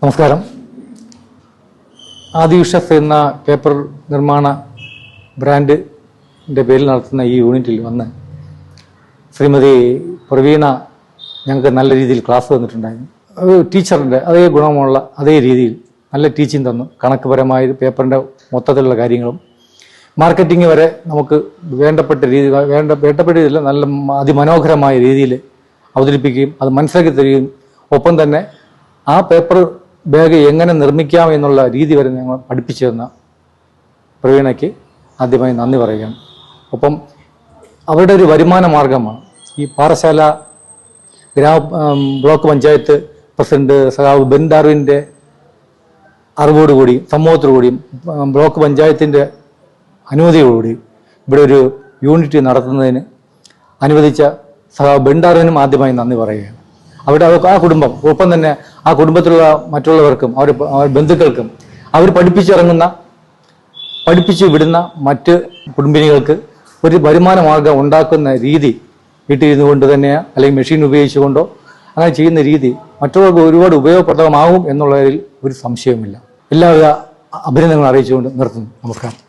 നമസ്കാരം. ആദിവിഷസ് എന്ന പേപ്പർ നിർമ്മാണ ബ്രാൻഡിൻ്റെ പേരിൽ നടത്തുന്ന ഈ യൂണിറ്റിൽ വന്ന് ശ്രീമതി പ്രവീണ ഞങ്ങൾക്ക് നല്ല രീതിയിൽ ക്ലാസ് തന്നിട്ടുണ്ടായിരുന്നു. ടീച്ചറിൻ്റെ അതേ ഗുണമുള്ള അതേ രീതിയിൽ നല്ല ടീച്ചിങ് തന്നു. കണക്കുപരമായ പേപ്പറിൻ്റെ മൊത്തത്തിലുള്ള കാര്യങ്ങളും മാർക്കറ്റിംഗ് വരെ നമുക്ക് വേണ്ടപ്പെട്ട രീതിയിൽ നല്ല അതിമനോഹരമായ രീതിയിൽ അവതരിപ്പിക്കുകയും അത് മനസ്സിലാക്കി തരികയും ഒപ്പം തന്നെ ആ പേപ്പർ ബാഗ് എങ്ങനെ നിർമ്മിക്കാം എന്നുള്ള രീതി വരെ ഞങ്ങൾ പഠിപ്പിച്ചു തന്ന പ്രവീണയ്ക്ക് ആദ്യമായി നന്ദി പറയുകയാണ്. ഒപ്പം അവരുടെ ഒരു വരുമാന മാർഗമാണ് ഈ പാറശാല ബ്ലോക്ക് പഞ്ചായത്ത് പ്രസിഡന്റ് സഖാവ് ബെൻ ഡാർവിൻ്റെ അറിവോടുകൂടിയും സമൂഹത്തോടുകൂടിയും ബ്ലോക്ക് പഞ്ചായത്തിൻ്റെ അനുമതിയോടുകൂടിയും ഇവിടെ ഒരു യൂണിറ്റ് നടത്തുന്നതിന് അനുവദിച്ച സഖാവ് ബെൻ ഡാർവിനും ആദ്യമായി നന്ദി പറയുകയാണ്. അവിടെ ആ കുടുംബം ഒപ്പം തന്നെ ആ കുടുംബത്തിലുള്ള മറ്റുള്ളവർക്കും അവർ ബന്ധുക്കൾക്കും അവർ പഠിപ്പിച്ചു വിടുന്ന മറ്റ് കുടുംബിനികൾക്ക് ഒരു വരുമാന മാർഗം ഉണ്ടാക്കുന്ന രീതി വീട്ടിലിരുന്നു കൊണ്ട് തന്നെയോ അല്ലെങ്കിൽ മെഷീൻ ഉപയോഗിച്ചുകൊണ്ടോ അങ്ങനെ ചെയ്യുന്ന രീതി മറ്റുള്ളവർക്ക് ഒരുപാട് ഉപയോഗപ്രദമാകും എന്നുള്ളതിൽ ഒരു സംശയവുമില്ല. എല്ലാവിധ അഭിനന്ദനങ്ങൾ അറിയിച്ചുകൊണ്ട് നിർത്തുന്നു. നമസ്കാരം.